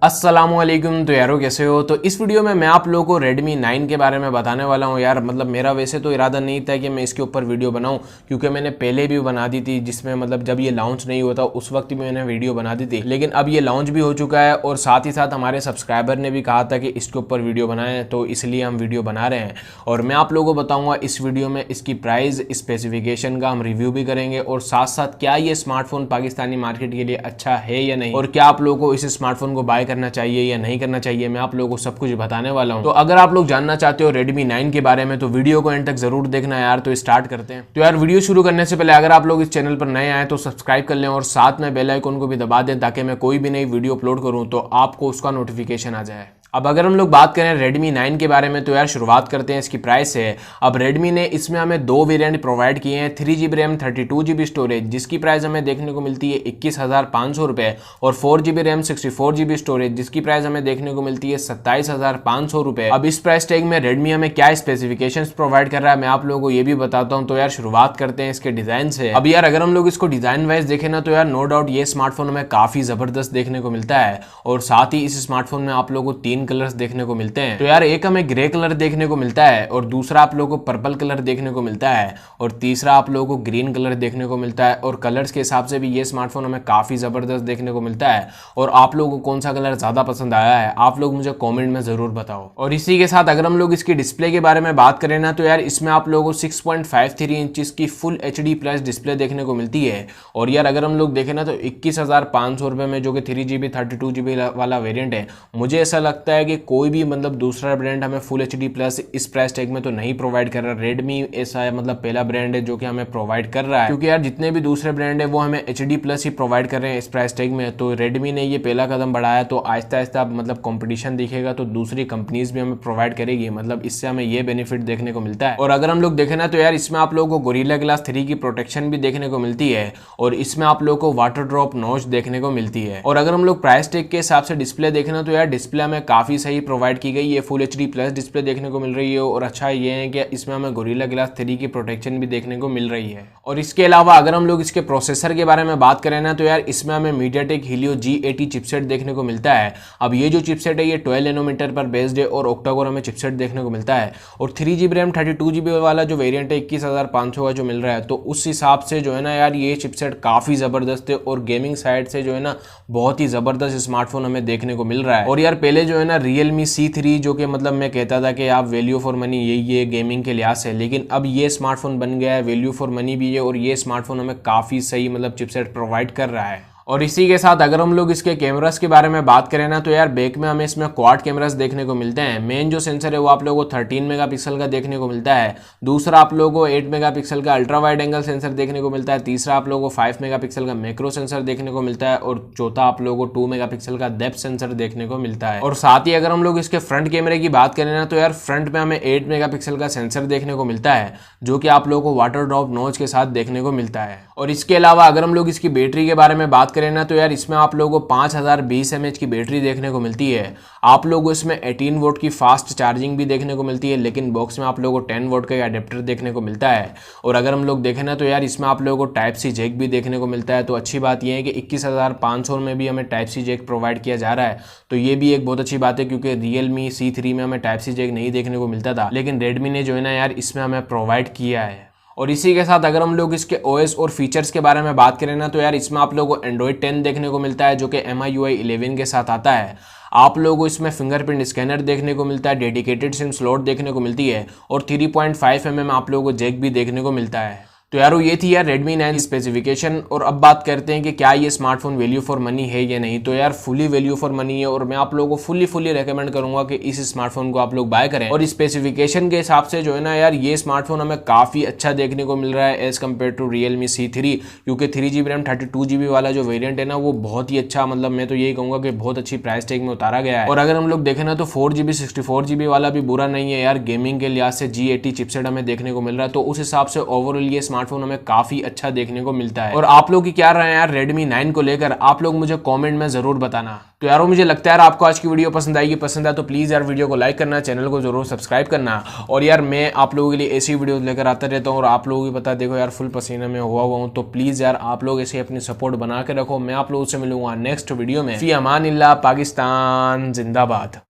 अस्सलामुअलैकुम। तो यारो कैसे हो। तो इस वीडियो में मैं आप लोगों को Redmi 9 के बारे में बताने वाला हूँ। यार मतलब मेरा वैसे तो इरादा नहीं था कि मैं इसके ऊपर वीडियो बनाऊँ, क्योंकि मैंने पहले भी बना दी थी, जिसमें मतलब जब ये लॉन्च नहीं हुआ था उस वक्त भी मैंने वीडियो बना दी थी। लेकिन अब ये लॉन्च भी हो चुका है और साथ ही साथ हमारे सब्सक्राइबर ने भी कहा था कि इसके ऊपर वीडियो बनाएं, तो इसलिए हम वीडियो बना रहे हैं। और मैं आप लोगों को बताऊँगा इस वीडियो में इसकी प्राइस, स्पेसिफिकेशन का हम रिव्यू भी करेंगे और साथ साथ क्या ये स्मार्टफोन पाकिस्तानी मार्केट के लिए अच्छा है या नहीं, और क्या आप लोगों को इस स्मार्टफोन को बाय करना चाहिए या नहीं करना चाहिए, मैं आप लोगों को सब कुछ बताने वाला हूं। तो अगर आप लोग जानना चाहते हो Redmi 9 के बारे में तो वीडियो को एंड तक जरूर देखना यार। तो स्टार्ट करते हैं। तो यार वीडियो शुरू करने से पहले अगर आप लोग इस चैनल पर नए आए तो सब्सक्राइब कर लें और साथ में बेल आइकन को भी दबा दें, ताकि मैं कोई भी नई वीडियो अपलोड करूं तो आपको उसका नोटिफिकेशन आ जाए। अब अगर हम लोग बात करें Redmi 9 के बारे में तो यार शुरुआत करते हैं इसकी प्राइस से। अब Redmi ने इसमें हमें दो वेरिएंट प्रोवाइड किए हैं, 3GB रैम 32GB स्टोरेज, जिसकी प्राइस हमें देखने को मिलती है 21,500 रुपये, और 4GB रैम 64GB स्टोरेज, जिसकी प्राइस हमें देखने को मिलती है 27,500 रुपये। अब इस प्राइस टैग में Redmi हमें क्या स्पेसिफिकेशन प्रोवाइड कर रहा है मैं आप लोगों को ये भी बताता हूँ। तो यार शुरुआत करते हैं इसके डिजाइन से। अब यार अगर हम लोग इसको डिजाइन वाइज देखें ना तो यार नो डाउट ये स्मार्टफोन हमें काफी जबरदस्त देखने को मिलता है, और साथ ही इस स्मार्टफोन में आप लोगों को तीन कलर्स देखने को मिलते हैं। तो यार एक हमें ग्रे कलर देखने को मिलता है, और दूसरा आप लोगों को पर्पल कलर देखने को मिलता है, और तीसरा आप लोगों को ग्रीन कलर देखने को मिलता है। और कलर्स के हिसाब से भी ये स्मार्टफोन हमें काफी जबरदस्त देखने को मिलता है। और आप लोगों को कौन सा कलर ज्यादा पसंद आया है आप लोग मुझे कॉमेंट में जरूर बताओ। और इसी के साथ अगर हम लोग इसकी डिस्प्ले के बारे में बात करें ना तो यार इसमें आप लोगों को 6.53 इंच की फुल HD प्लस डिस्प्ले देखने को मिलती है। और यार अगर हम लोग देखें ना तो 21,500 रुपए में, जो कि 3GB 32GB वाला वेरिएंट है, मुझे ऐसा लगता है कि कोई भी मतलब दूसरा ब्रांड हमें फुल HD प्लस इस प्राइस टैग में तो नहीं प्रोवाइड कर रहा। Redmi ऐसा है मतलब पहला ब्रांड है जो कि हमें प्रोवाइड कर रहा है, क्योंकि यार जितने भी दूसरे ब्रांड है वो हमें HD प्लस ही प्रोवाइड कर रहे हैं इस प्राइस टैग में। तो Redmi ने ये पहला कदम बढ़ाया, तो आहिस्ता आहिस्ता मतलब कंपटीशन दिखेगा तो दूसरी कंपनीज भी हमें प्रोवाइड करेगी, मतलब इससे हमें ये बेनिफिट देखने को मिलता है। और अगर हम लोग देखें ना तो यार इसमें आप लोगों को गोरिल्ला ग्लास 3 की प्रोटेक्शन भी देखने को मिलती है, और इसमें आप लोगों को वाटर ड्रॉप नॉच देखने को मिलती है। और अगर हम लोग प्राइस टैग के हिसाब से डिस्प्ले देखना तो यार डिस्प्ले हमें काफी सही प्रोवाइड की गई, ये फुल HD प्लस डिस्प्ले देखने को मिल रही है। और अच्छा ये है कि इसमें हमें गोरिल्ला ग्लास 3 की प्रोटेक्शन भी देखने को मिल रही है। और इसके अलावा अगर हम लोग इसके प्रोसेसर के बारे में बात करें ना तो यार इसमें हमें MediaTek Helio G80 चिपसेट देखने को मिलता है। अब ये जो चिपसेट है ये 12 नैनोमीटर पर बेस्ड है, और ऑक्टा-कोर हमें चिपसेट देखने को मिलता है। और 3GB रैम 32GB वाला जो वेरिएंट है 21,500 का जो मिल रहा है, तो उस हिसाब से जो है ना यार ये चिपसेट काफी जबरदस्त है, और गेमिंग साइड से जो है ना बहुत ही जबरदस्त स्मार्टफोन हमें देखने को मिल रहा है। और यार पहले जो है ना Realme C3 जो कि मतलब मैं कहता था कि आप वैल्यू फॉर मनी यही है गेमिंग के लिहाज से, लेकिन अब ये स्मार्टफोन बन गया है वैल्यू फॉर मनी भी है, और ये स्मार्टफोन हमें काफी सही मतलब चिपसेट प्रोवाइड कर रहा है। और इसी के साथ अगर हम लोग इसके कैमरास के बारे में बात करें ना तो यार बैक में हमें इसमें क्वाड कैमरास देखने को मिलते हैं। मेन जो सेंसर है वो आप लोगों को 13 मेगापिक्सल का देखने को मिलता है। दूसरा आप लोगों को 8 मेगापिक्सल का अल्ट्रा वाइड एंगल सेंसर देखने को मिलता है। तीसरा आप लोगों को 5 मेगापिक्सल का मैक्रो सेंसर देखने को मिलता है, और चौथा आप लोगों को 2 मेगापिक्सल का डेप्थ सेंसर देखने को मिलता है। और साथ ही अगर हम लोग इसके फ्रंट कैमरे की बात करें ना तो यार फ्रंट में हमें 8 मेगापिक्सल का सेंसर देखने को मिलता है, जो कि आप लोगों को वाटर ड्रॉप नॉच के साथ देखने को मिलता है। और इसके अलावा अगर हम लोग इसकी बैटरी के बारे में बात करें ना तो यार इसमें आप लोगों को 5020 mAh की बैटरी देखने को मिलती है। आप लोगों को इसमें 18 वोल्ट की फास्ट चार्जिंग भी देखने को मिलती है, लेकिन बॉक्स में आप लोगों को 10 वोल्ट का अडेप्टर देखने को मिलता है। और अगर हम लोग देखें ना तो यार इसमें आप लोगों को टाइप सी जैक भी देखने को मिलता है। तो अच्छी बात यह है कि 21,500 में भी हमें टाइप सी जैक प्रोवाइड किया जा रहा है, तो ये भी एक बहुत अच्छी बात है, क्योंकि Realme C3 में हमें टाइप सी जैक नहीं देखने को मिलता था, लेकिन Redmi ने जो है ना यार इसमें हमें प्रोवाइड किया है। और इसी के साथ अगर हम लोग इसके OS और फीचर्स के बारे में बात करें ना तो यार इसमें आप लोगों को Android 10 देखने को मिलता है, जो कि MIUI 11 के साथ आता है। आप लोगों को इसमें फिंगरप्रिंट स्कैनर देखने को मिलता है, डेडिकेटेड सिम स्लॉट देखने को मिलती है, और 3.5 mm आप लोगों को जैक भी देखने को मिलता है। तो यारो ये थी यार Redmi 9 स्पेसिफिकेशन। और अब बात करते हैं कि क्या ये स्मार्टफोन वैल्यू फॉर मनी है या नहीं। तो यार फुली वैल्यू फॉर मनी है, और मैं आप लोगों को फुली रेकमेंड करूंगा कि इस स्मार्टफोन को आप लोग बाय करें। और स्पेसिफिकेशन के हिसाब से जो है ना यार ये स्मार्टफोन हमें काफी अच्छा देखने को मिल रहा है as compare to Realme C3, क्योंकि 3GB रैम 32GB वाला जो वेरियंट है ना वो बहुत ही अच्छा, मतलब मैं तो यही कहूंगा कि बहुत अच्छी प्राइस टैग में उतारा गया है। और अगर हम लोग देखें ना तो 4GB 64GB वाला भी बुरा नहीं है यार, गेमिंग के लिहाज से G80 चिपसेट हमें देखने को मिल रहा है। तो उस हिसाब से ओवरऑल ये स्मार्टफोन हमें काफी अच्छा देखने को मिलता है। और आप लोग की क्या राय है यार Redmi 9 को लेकर, आप लोग मुझे कमेंट में जरूर बताना। तो यारो मुझे लगता है यार आपको आज की वीडियो पसंद आएगी। पसंद आए तो प्लीज यार वीडियो को लाइक करना, चैनल को जरूर सब्सक्राइब करना। और यार मैं आप लोगों के लिए ऐसी वीडियो लेकर आता रहता हूँ और आप लोगों की पता देखो यार फुल पसीने में हुआ हूँ। तो प्लीज यार आप लोग ऐसे अपनी सपोर्ट बना के रखो। मैं आप लोगों से मिलूंगा नेक्स्ट वीडियो में। फी अमानिल्लाह, पाकिस्तान जिंदाबाद।